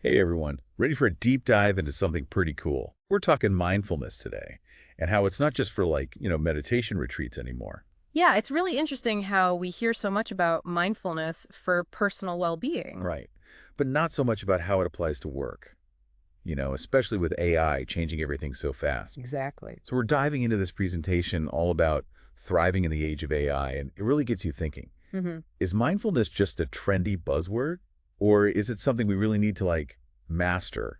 Hey everyone, ready for a deep dive into something pretty cool? We're talking mindfulness today and how it's not just for meditation retreats anymore. Yeah, it's really interesting how we hear so much about mindfulness for personal well-being. Right. But not so much about how it applies to work, especially with AI changing everything so fast. Exactly. So we're diving into this presentation all about thriving in the age of AI, and it really gets you thinking. hmm Is mindfulness just a trendy buzzword, or is it something we really need to master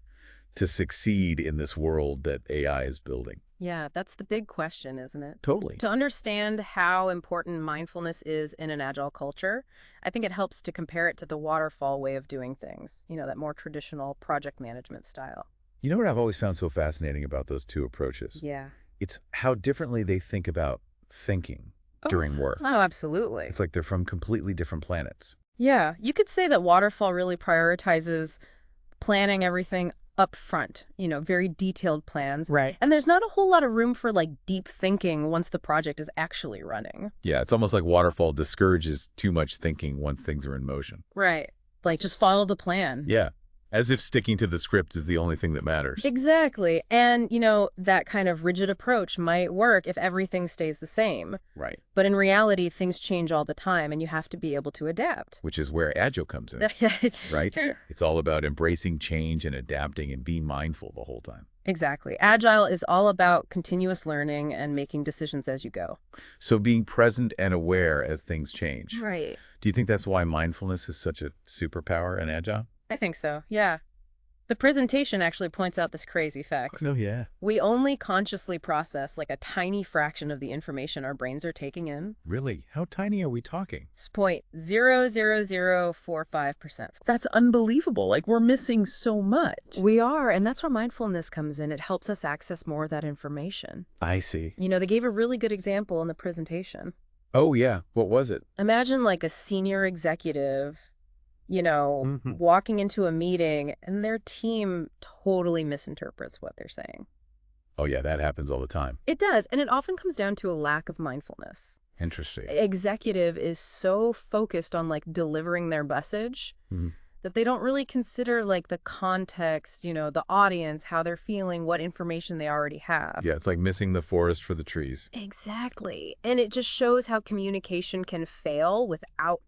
to succeed in this world that AI is building? Yeah, that's the big question, isn't it? Totally. To understand how important mindfulness is in an agile culture, I think it helps to compare it to the waterfall way of doing things, that more traditional project management style. You know what I've always found so fascinating about those two approaches? Yeah. It's how differently they think about thinking Oh, during work. oh, absolutely. It's like they're from completely different planets. Yeah, you could say that waterfall really prioritizes planning everything up front, very detailed plans. Right. And there's not a whole lot of room for deep thinking once the project is actually running. Yeah, it's almost like Waterfall discourages too much thinking once things are in motion. Right. Like just follow the plan. Yeah, as if sticking to the script is the only thing that matters. Exactly. And, that kind of rigid approach might work if everything stays the same. Right. But in reality, things change all the time and you have to be able to adapt. Which is where Agile comes in, right? It's all about embracing change and adapting and being mindful the whole time. Exactly. Agile is all about continuous learning and making decisions as you go. So being present and aware as things change. Right. Do you think that's why mindfulness is such a superpower in Agile? I think so. Yeah. The presentation actually points out this crazy fact. Oh, yeah. We only consciously process a tiny fraction of the information our brains are taking in. Really? How tiny are we talking? It's 0.00045%. That's unbelievable. Like, we're missing so much. We are, and that's where mindfulness comes in. It helps us access more of that information. I see. They gave a really good example in the presentation. Oh, yeah. What was it? Imagine a senior executive, Hmm. walking into a meeting and their team totally misinterprets what they're saying. Oh, yeah, that happens all the time. It does, and it often comes down to a lack of mindfulness. Interesting. Executive is so focused on delivering their message Mhm. that they don't really consider the context, the audience, how they're feeling, what information they already have. Yeah, it's like missing the forest for the trees. Exactly. And it just shows how communication can fail without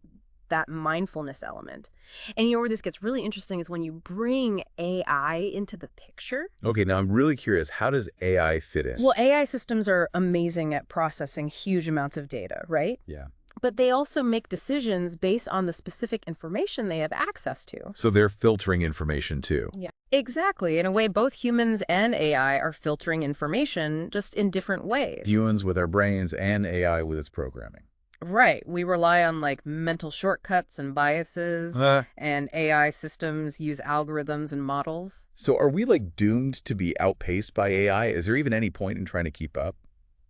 that mindfulness element. And where this gets really interesting is when you bring AI into the picture. Okay, now I'm really curious. How does AI fit in? Well, AI systems are amazing at processing huge amounts of data, right? Yeah. But they also make decisions based on the specific information they have access to. So they're filtering information too. Yeah. Exactly. In a way, both humans and AI are filtering information just in different ways. Humans with our brains and AI with its programming. Right. We rely on mental shortcuts and biases, Uh, and AI systems use algorithms and models. so are we doomed to be outpaced by AI? Is there even any point in trying to keep up?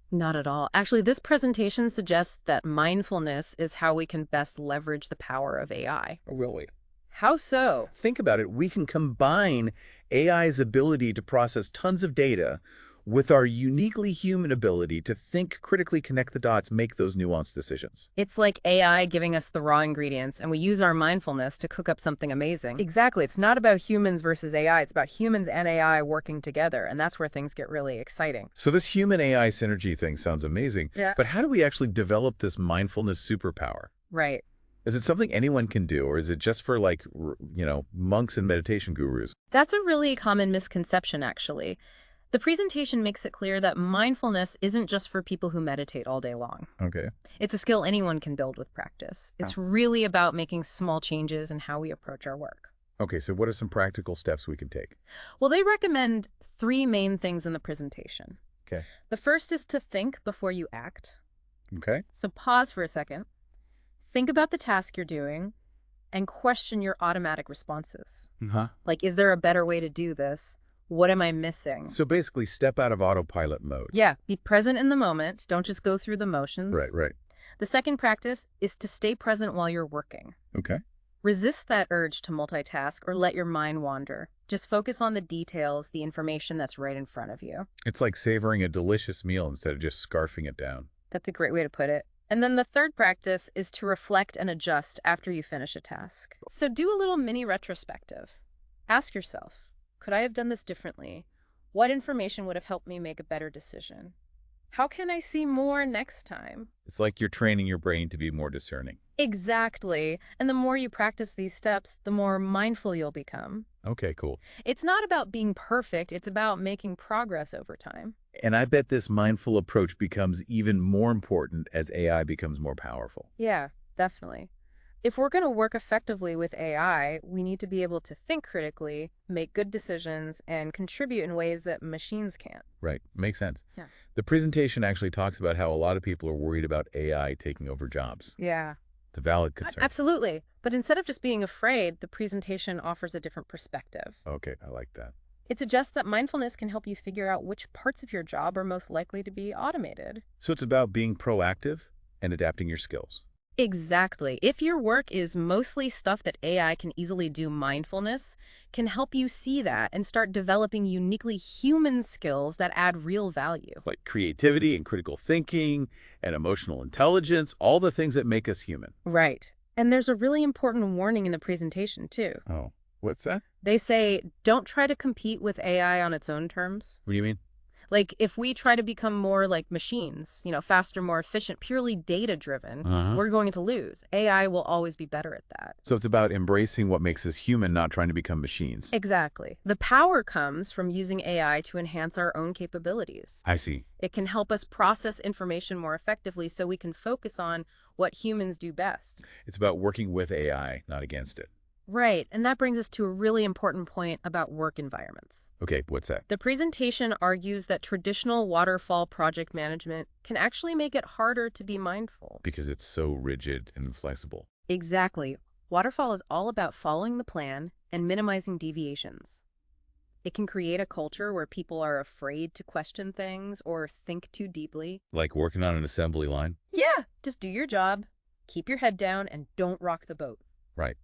Not at all. Actually, this presentation suggests that mindfulness is how we can best leverage the power of AI. Oh, really? How so? Think about it. We can combine AI's ability to process tons of data with our uniquely human ability to think, critically connect the dots, make those nuanced decisions. It's like AI giving us the raw ingredients, and we use our mindfulness to cook up something amazing. Exactly. It's not about humans versus AI. It's about humans and AI working together, and that's where things get really exciting. So this human AI synergy thing sounds amazing, Yeah. but how do we actually develop this mindfulness superpower? Right. Is it something anyone can do, or is it just for monks and meditation gurus? That's a really common misconception, actually. The presentation makes it clear that mindfulness isn't just for people who meditate all day long. Okay. It's a skill anyone can build with practice. It's really about making small changes in how we approach our work. Okay, so what are some practical steps we can take? Well, they recommend three main things in the presentation. Okay. The first is to think before you act. Okay. So pause for a second, think about the task you're doing, and question your automatic responses. Uh-huh. Is there a better way to do this? What am I missing? So basically, step out of autopilot mode. Yeah, be present in the moment. Don't just go through the motions. Right. The second practice is to stay present while you're working. Okay. Resist that urge to multitask or let your mind wander. Just focus on the details, the information that's right in front of you. It's like savoring a delicious meal instead of just scarfing it down. That's a great way to put it. And then the third practice is to reflect and adjust after you finish a task. So do a little mini retrospective. Ask yourself, could I have done this differently? What information would have helped me make a better decision? How can I see more next time? It's like you're training your brain to be more discerning. Exactly. And the more you practice these steps, the more mindful you'll become. Okay, cool. It's not about being perfect, it's about making progress over time. And I bet this mindful approach becomes even more important as AI becomes more powerful. Yeah, definitely. If we're going to work effectively with AI, we need to be able to think critically, make good decisions, and contribute in ways that machines can't. Right. Makes sense. Yeah. The presentation actually talks about how a lot of people are worried about AI taking over jobs. Yeah. It's a valid concern. Absolutely. But instead of just being afraid, the presentation offers a different perspective. Okay, I like that. It suggests that mindfulness can help you figure out which parts of your job are most likely to be automated. So it's about being proactive and adapting your skills. Exactly. If your work is mostly stuff that AI can easily do, mindfulness can help you see that and start developing uniquely human skills that add real value. Like creativity and critical thinking and emotional intelligence, all the things that make us human. Right. And there's a really important warning in the presentation, too. Oh, what's that? They say, don't try to compete with AI on its own terms. What do you mean? Like, if we try to become more like machines, faster, more efficient, purely data-driven, we're going to lose. AI will always be better at that. So it's about embracing what makes us human, not trying to become machines. Exactly. The power comes from using AI to enhance our own capabilities. I see. It can help us process information more effectively so we can focus on what humans do best. It's about working with AI, not against it. Right, and that brings us to a really important point about work environments. Okay, what's that? The presentation argues that traditional waterfall project management can actually make it harder to be mindful. Because it's so rigid and inflexible. Exactly. Waterfall is all about following the plan and minimizing deviations. It can create a culture where people are afraid to question things or think too deeply. Like working on an assembly line? Yeah, just do your job, keep your head down, and don't rock the boat. Right.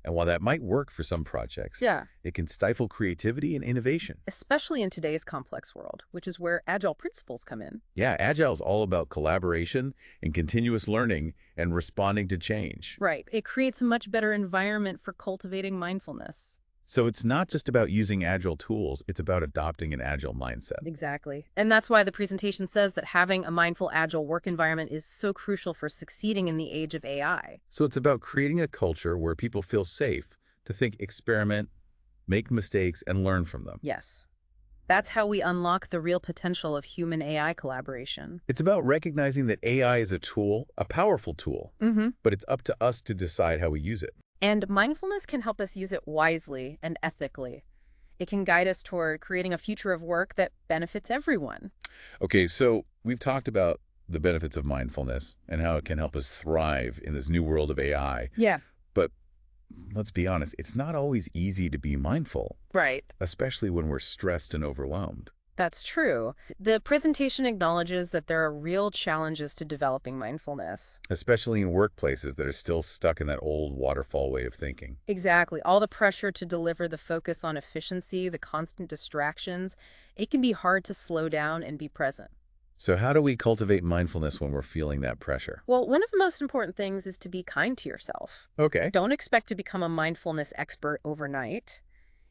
And while that might work for some projects, Yeah. it can stifle creativity and innovation. Especially in today's complex world, which is where Agile principles come in. Yeah, Agile is all about collaboration and continuous learning and responding to change. Right. It creates a much better environment for cultivating mindfulness. So it's not just about using Agile tools, it's about adopting an Agile mindset. Exactly. And that's why the presentation says that having a mindful, agile work environment is so crucial for succeeding in the age of AI. So it's about creating a culture where people feel safe to think, experiment, make mistakes, and learn from them. Yes. That's how we unlock the real potential of human AI collaboration. It's about recognizing that AI is a tool, a powerful tool, but it's up to us to decide how we use it. And mindfulness can help us use it wisely and ethically. It can guide us toward creating a future of work that benefits everyone. Okay, so we've talked about the benefits of mindfulness and how it can help us thrive in this new world of AI. Yeah. But let's be honest, it's not always easy to be mindful, Right. especially when we're stressed and overwhelmed. That's true. The presentation acknowledges that there are real challenges to developing mindfulness. Especially in workplaces that are still stuck in that old waterfall way of thinking. Exactly. All the pressure to deliver, the focus on efficiency, the constant distractions, it can be hard to slow down and be present. So how do we cultivate mindfulness when we're feeling that pressure? Well, one of the most important things is to be kind to yourself. Okay. Don't expect to become a mindfulness expert overnight.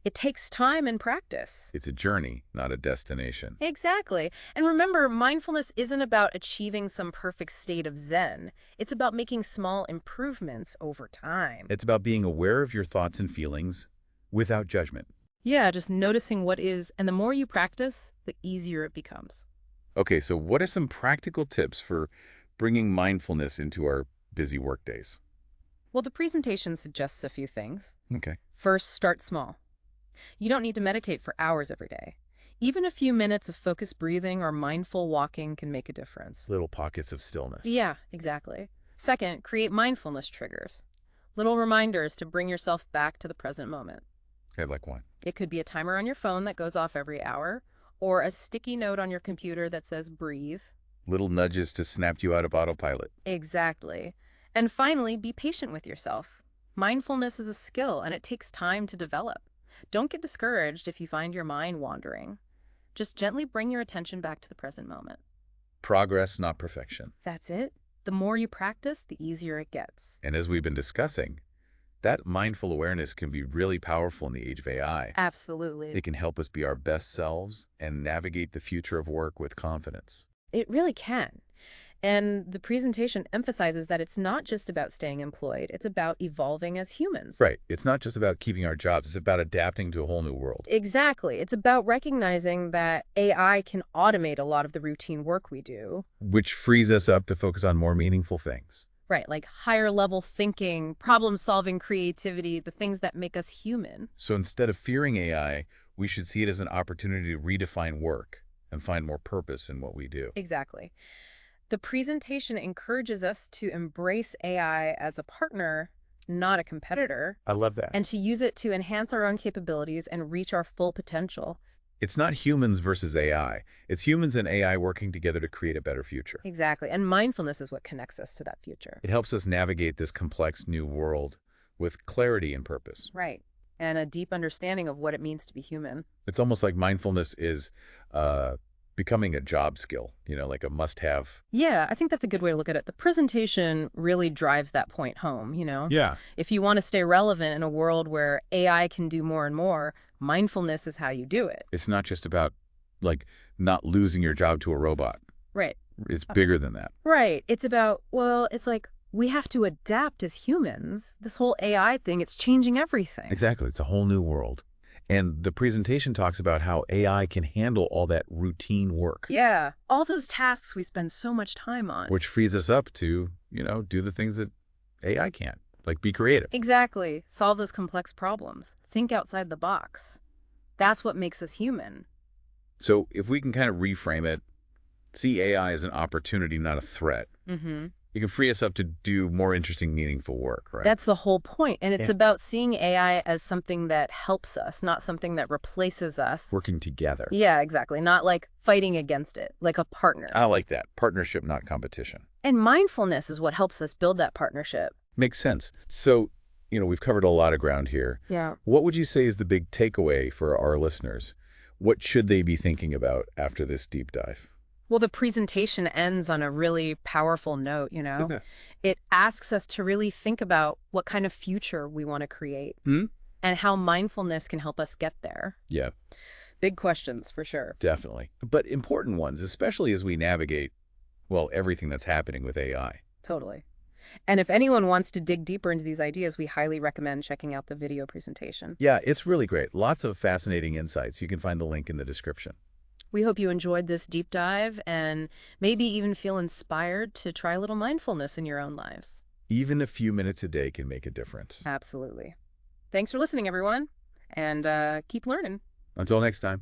It takes time and practice. It's a journey, not a destination. Exactly. And remember, mindfulness isn't about achieving some perfect state of Zen. It's about making small improvements over time. It's about being aware of your thoughts and feelings without judgment. Yeah, just noticing what is, and the more you practice, the easier it becomes. Okay, so what are some practical tips for bringing mindfulness into our busy workdays? Well, the presentation suggests a few things. Okay. First, start small. You don't need to meditate for hours every day. Even a few minutes of focused breathing or mindful walking can make a difference. Little pockets of stillness. Yeah, exactly. Second, create mindfulness triggers. Little reminders to bring yourself back to the present moment. Okay, like one. It could be a timer on your phone that goes off every hour, or a sticky note on your computer that says breathe. Little nudges to snap you out of autopilot. Exactly. And finally, be patient with yourself. Mindfulness is a skill, and it takes time to develop. Don't get discouraged if you find your mind wandering. Just gently bring your attention back to the present moment. Progress, not perfection. That's it. The more you practice, the easier it gets. And as we've been discussing, That mindful awareness can be really powerful in the age of AI. Absolutely. It can help us be our best selves and navigate the future of work with confidence. It really can. And the presentation emphasizes that it's not just about staying employed, it's about evolving as humans. Right. It's not just about keeping our jobs. It's about adapting to a whole new world. Exactly. It's about recognizing that AI can automate a lot of the routine work we do. Which frees us up to focus on more meaningful things. Right, like higher level thinking, problem solving, creativity, the things that make us human. So instead of fearing AI, we should see it as an opportunity to redefine work and find more purpose in what we do. Exactly. The presentation encourages us to embrace AI as a partner, not a competitor, I love that. and to use it to enhance our own capabilities and reach our full potential. It's not humans versus AI. It's humans and AI working together to create a better future. Exactly. And mindfulness is what connects us to that future. It helps us navigate this complex new world with clarity and purpose. Right. And a deep understanding of what it means to be human. It's almost like mindfulness is becoming a job skill, like a must-have. Yeah, I think that's a good way to look at it. The presentation really drives that point home. Yeah. If you want to stay relevant in a world where AI can do more and more, mindfulness is how you do it. It's not just about, not losing your job to a robot. Right. It's bigger than that. Right. It's about, well, it's like we have to adapt as humans. This whole AI thing, it's changing everything. Exactly. It's a whole new world. And the presentation talks about how AI can handle all that routine work. Yeah. All those tasks we spend so much time on. Which frees us up to, do the things that AI can't, like be creative. Exactly. Solve those complex problems. Think outside the box. That's what makes us human. So if we can kind of reframe it, see AI as an opportunity, not a threat, Mm-hmm. it can free us up to do more interesting, meaningful work, right? That's the whole point. And it's Yeah. about seeing AI as something that helps us, not something that replaces us. Working together. Yeah, exactly. Not like fighting against it, like a partner. I like that. Partnership, not competition. And mindfulness is what helps us build that partnership. Makes sense. So, we've covered a lot of ground here. Yeah. What would you say is the big takeaway for our listeners? What should they be thinking about after this deep dive? Well, the presentation ends on a really powerful note. It asks us to really think about what kind of future we want to create and how mindfulness can help us get there. Yeah, Big questions, for sure. definitely. But important ones, especially as we navigate, everything that's happening with AI. Totally. And if anyone wants to dig deeper into these ideas, we highly recommend checking out the video presentation. Yeah, it's really great. Lots of fascinating insights. You can find the link in the description. We hope you enjoyed this deep dive and maybe even feel inspired to try a little mindfulness in your own lives. Even a few minutes a day can make a difference. Absolutely. Thanks for listening, everyone, and keep learning. Until next time.